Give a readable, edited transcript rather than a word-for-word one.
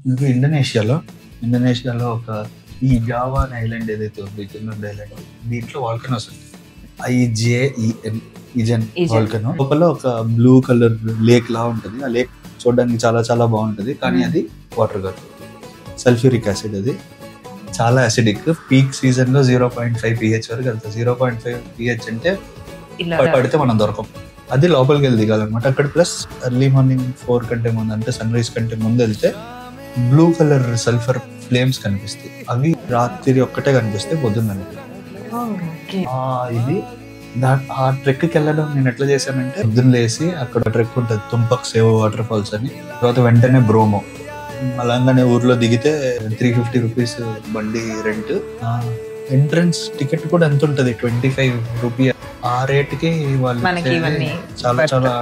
ఇంకా ఇండోనేషియాలో ఒక ఈ జావా ఐలాండ్ ఏదైతే ఉంది, ఫిన్లాండ్ ఐలాండ్, దీంట్లో వాల్కనోస్ ఉంది. ఇజెన్ వాల్కనో లోపల ఒక బ్లూ కలర్ లేక్ లా ఉంటుంది. ఆ లేక్ చూడడానికి చాలా చాలా బాగుంటది, కానీ అది వాటర్ కాదు, సల్ఫ్యూరిక్ యాసిడ్. అది చాలా యాసిడిక్. పీక్ సీజన్ లో 0.5 pH వరకు వెళ్తుంది. 0.5 pH అంటే పడితే మనం దొరకం. అది లోపలికి వెళ్ళి దిగాలన్నమాట. అక్కడ ప్లస్ ఎర్లీ మార్నింగ్ 4 కంటే ముందు, అంటే సన్ రైజ్ కంటే ముందు వెళ్తే బ్లూ కలర్ సల్ఫర్ ఫ్లేమ్స్ కనిపిస్తాయి. అవి రాత్రి ఒక్కటే కనిపిస్తాయి, పొద్దున్న ఇది ఆ ట్రెక్కి వెళ్ళడం నేను ఎట్లా చేశానంటే, పొద్దున్న లేసి అక్కడ ట్రెక్ ఉంటుంది, తుంపక్ సేవ్ వాటర్ ఫాల్స్ అని. తర్వాత వెంటనే బ్రోమో, అలాగానే ఊర్లో దిగితే 350 రూపీస్ బండి రెంట్. ఎంట్రన్స్ టికెట్ కూడా ఎంత ఉంటుంది, 25 రూపీ. ఆ రేట్కి వాళ్ళు చాలా చాలా